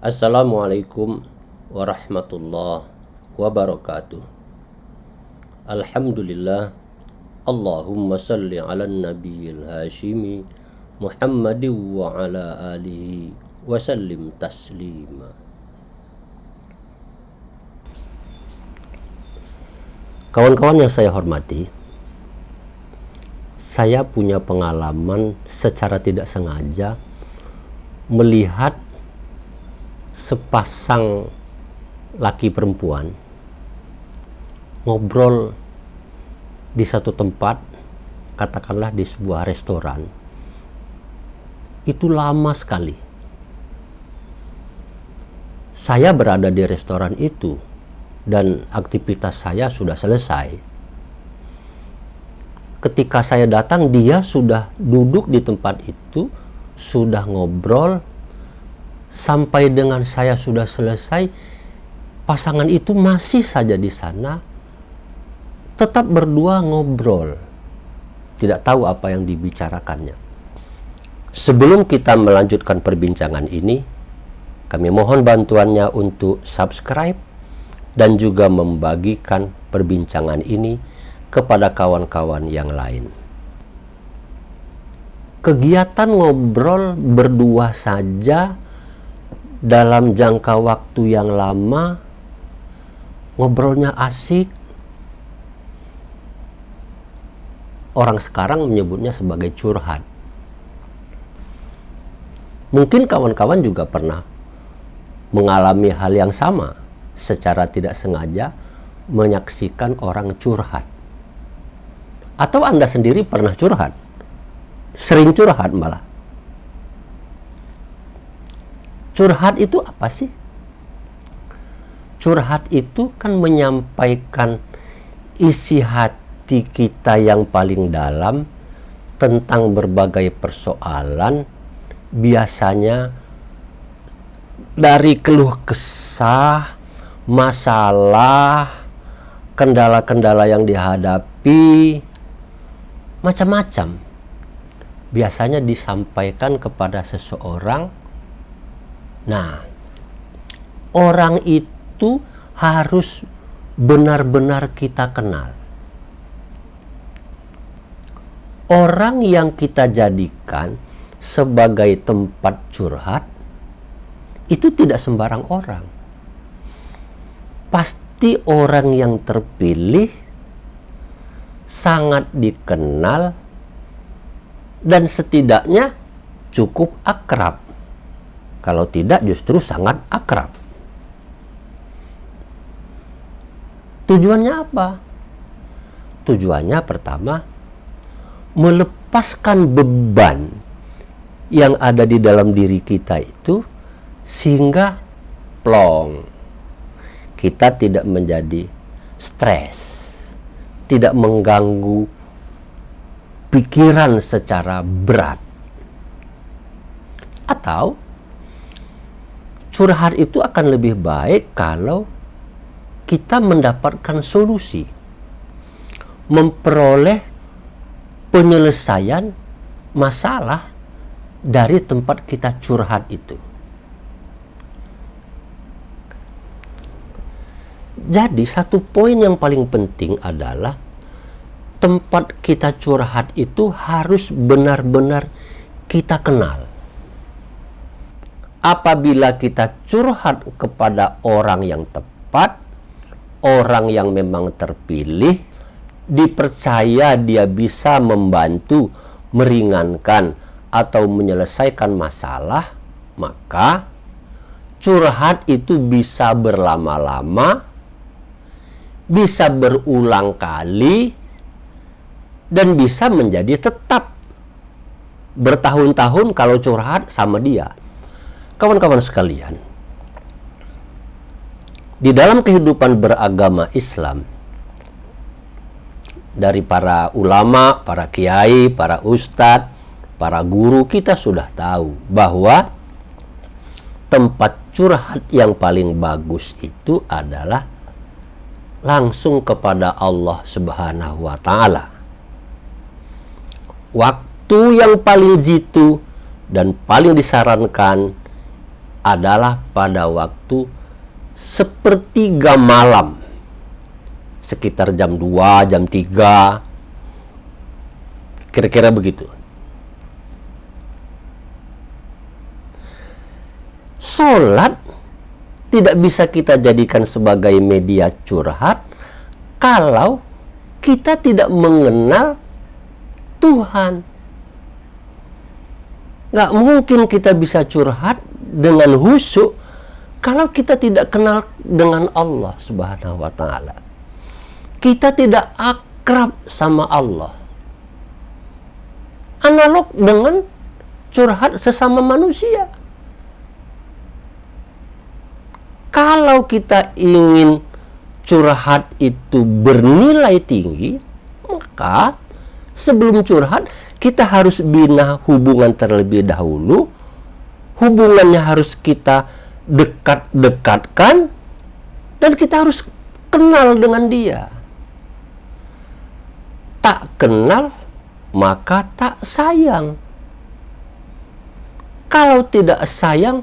Assalamualaikum warahmatullahi wabarakatuh. Alhamdulillah. Allahumma salli ala nabiyil hashimi Muhammadin wa ala alihi wa sallim taslima. Kawan-kawan yang saya hormati, saya punya pengalaman secara tidak sengaja melihat sepasang laki perempuan ngobrol di satu tempat, katakanlah di sebuah restoran. Itu lama sekali. Saya berada di restoran itu dan aktivitas saya sudah selesai. Ketika saya datang, dia sudah duduk di tempat itu, sudah ngobrol. Sampai dengan saya sudah selesai, pasangan itu masih saja di sana, tetap berdua ngobrol. Tidak tahu apa yang dibicarakannya. Sebelum kita melanjutkan perbincangan ini, kami mohon bantuannya untuk subscribe dan juga membagikan perbincangan ini kepada kawan-kawan yang lain. Kegiatan ngobrol berdua saja dalam jangka waktu yang lama, ngobrolnya asik. Orang sekarang menyebutnya sebagai curhat. Mungkin kawan-kawan juga pernah mengalami hal yang sama, secara tidak sengaja menyaksikan orang curhat. Atau Anda sendiri pernah curhat, sering curhat malah. Curhat itu apa sih? Curhat itu kan menyampaikan isi hati kita yang paling dalam tentang berbagai persoalan, biasanya dari keluh kesah, masalah, kendala-kendala yang dihadapi, macam-macam. Biasanya disampaikan kepada seseorang. Nah, orang itu harus benar-benar kita kenal. Orang yang kita jadikan sebagai tempat curhat itu tidak sembarang orang. Pasti orang yang terpilih, sangat dikenal, dan setidaknya cukup akrab. Kalau tidak, justru sangat akrab. Tujuannya apa? Tujuannya pertama, melepaskan beban yang ada di dalam diri kita itu, sehingga plong, kita tidak menjadi stres, tidak mengganggu pikiran secara berat. Atau curhat itu akan lebih baik kalau kita mendapatkan solusi, memperoleh penyelesaian masalah dari tempat kita curhat itu. Jadi satu poin yang paling penting adalah tempat kita curhat itu harus benar-benar kita kenal. Apabila kita curhat kepada orang yang tepat, orang yang memang terpilih, dipercaya dia bisa membantu, meringankan, atau menyelesaikan masalah, maka curhat itu bisa berlama-lama, bisa berulang kali, dan bisa menjadi tetap bertahun-tahun kalau curhat sama dia. Kawan-kawan sekalian, di dalam kehidupan beragama Islam, dari para ulama, para kiai, para ustadz, para guru, kita sudah tahu bahwa tempat curhat yang paling bagus itu adalah langsung kepada Allah Subhanahu wa Ta'ala. Waktu yang paling jitu dan paling disarankan adalah pada waktu sepertiga malam, sekitar jam 2, jam 3, kira-kira begitu. Sholat tidak bisa kita jadikan sebagai media curhat kalau kita tidak mengenal Tuhan. Nggak mungkin kita bisa curhat dengan khusyuk kalau kita tidak kenal dengan Allah Subhanahu wa Ta'ala. Kita tidak akrab sama Allah. Analog dengan curhat sesama manusia. Kalau kita ingin curhat itu bernilai tinggi, maka sebelum curhat kita harus bina hubungan terlebih dahulu. Hubungannya harus kita dekat-dekatkan, dan kita harus kenal dengan dia. Tak kenal maka tak sayang. Kalau tidak sayang,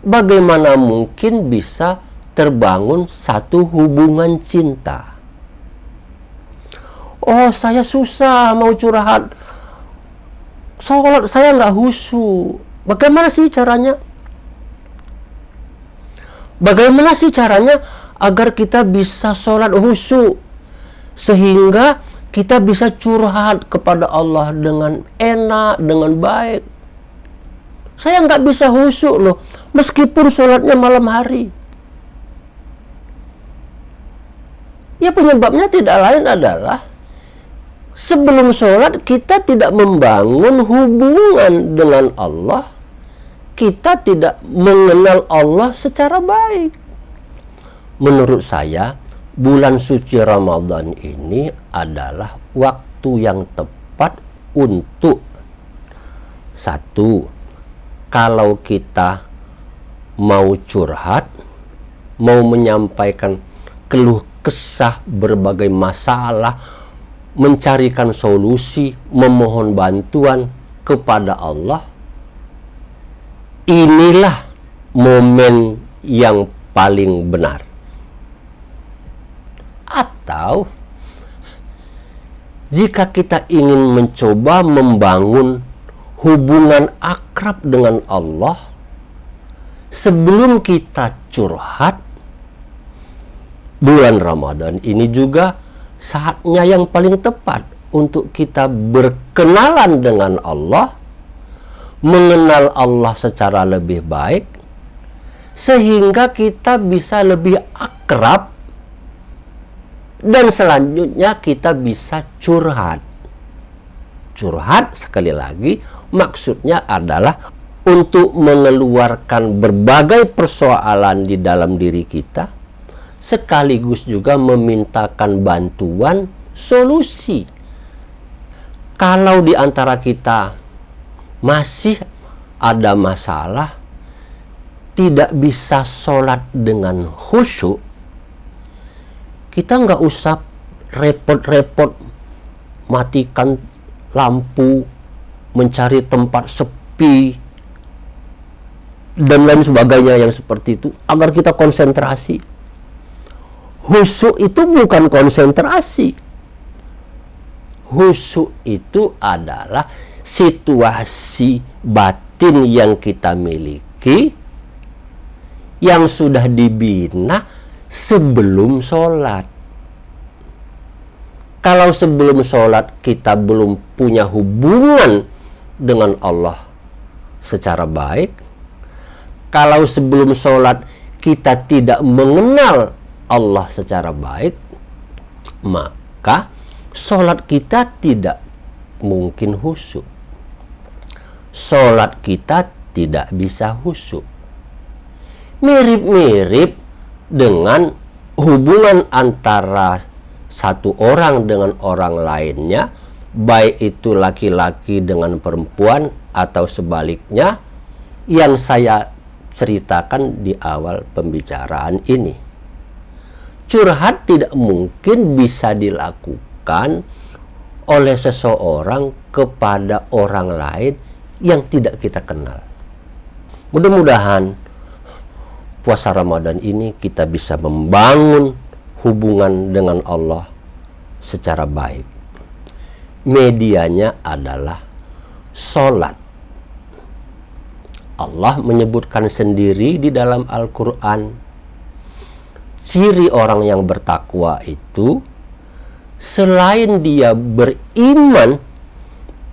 bagaimana mungkin bisa terbangun satu hubungan cinta? Oh, saya susah mau curhat, sholat saya nggak khusyuk. Bagaimana sih caranya? Bagaimana sih caranya agar kita bisa sholat khusyuk, sehingga kita bisa curhat kepada Allah dengan enak, dengan baik? Saya nggak bisa khusyuk loh, meskipun sholatnya malam hari. Ya, penyebabnya tidak lain adalah sebelum sholat kita tidak membangun hubungan dengan Allah. Kita tidak mengenal Allah secara baik. Menurut saya, bulan suci Ramadan ini adalah waktu yang tepat untuk satu, kalau kita mau curhat, mau menyampaikan keluh kesah berbagai masalah, mencarikan solusi, memohon bantuan kepada Allah, inilah momen yang paling benar. Atau jika kita ingin mencoba membangun hubungan akrab dengan Allah, sebelum kita curhat, bulan Ramadan ini juga saatnya yang paling tepat untuk kita berkenalan dengan Allah, mengenal Allah secara lebih baik, sehingga kita bisa lebih akrab, dan selanjutnya kita bisa curhat. Curhat, sekali lagi, maksudnya adalah untuk mengeluarkan berbagai persoalan di dalam diri kita, sekaligus juga memintakan bantuan solusi. Kalau di antara kita masih ada masalah, tidak bisa sholat dengan khusyuk, kita nggak usah repot-repot matikan lampu, mencari tempat sepi, dan lain sebagainya yang seperti itu, agar kita konsentrasi. Khusyuk itu bukan konsentrasi. Khusyuk itu adalah situasi batin yang kita miliki, yang sudah dibina sebelum sholat. Kalau sebelum sholat kita belum punya hubungan dengan Allah secara baik, kalau sebelum sholat kita tidak mengenal Allah secara baik, maka sholat kita tidak mungkin khusyuk. Sholat kita tidak bisa khusyuk. Mirip-mirip dengan hubungan antara satu orang dengan orang lainnya, baik itu laki-laki dengan perempuan atau sebaliknya, yang saya ceritakan di awal pembicaraan ini. Curhat tidak mungkin bisa dilakukan oleh seseorang kepada orang lain yang tidak kita kenal. Mudah-mudahan puasa Ramadan ini kita bisa membangun hubungan dengan Allah secara baik. Medianya adalah sholat. Allah menyebutkan sendiri di dalam Al-Quran, ciri orang yang bertakwa itu selain dia beriman,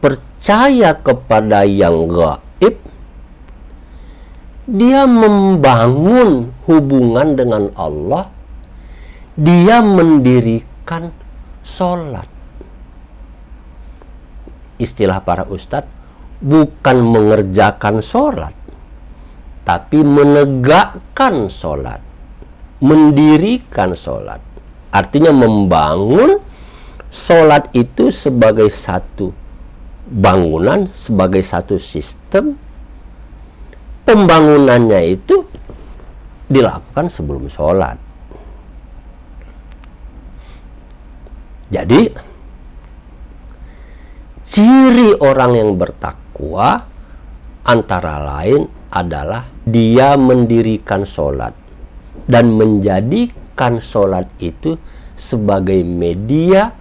percaya kepada yang gaib, dia membangun hubungan dengan Allah, dia mendirikan sholat. Istilah para ustadz, bukan mengerjakan sholat, tapi menegakkan sholat, mendirikan sholat. Artinya membangun sholat itu sebagai satu bangunan, sebagai satu sistem. Pembangunannya itu dilakukan sebelum sholat. Jadi ciri orang yang bertakwa antara lain adalah dia mendirikan sholat dan menjadikan sholat itu sebagai media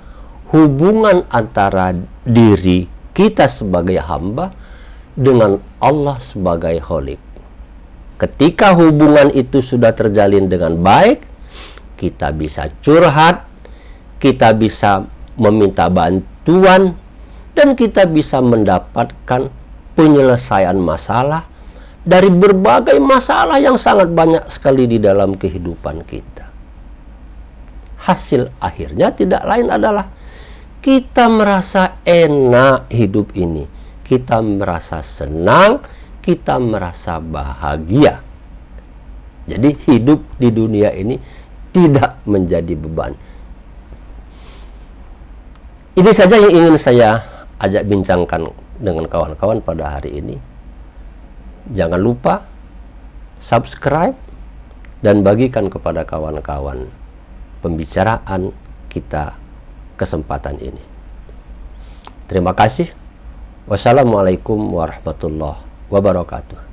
hubungan antara diri kita sebagai hamba dengan Allah sebagai Khalik. Ketika hubungan itu sudah terjalin dengan baik, kita bisa curhat, kita bisa meminta bantuan, dan kita bisa mendapatkan penyelesaian masalah dari berbagai masalah yang sangat banyak sekali di dalam kehidupan kita. Hasil akhirnya tidak lain adalah kita merasa enak hidup ini. Kita merasa senang, kita merasa bahagia. Jadi hidup di dunia ini tidak menjadi beban. Ini saja yang ingin saya ajak bincangkan dengan kawan-kawan pada hari ini. Jangan lupa subscribe dan bagikan kepada kawan-kawan pembicaraan kita kesempatan ini. Terima kasih. Wassalamualaikum warahmatullahi wabarakatuh.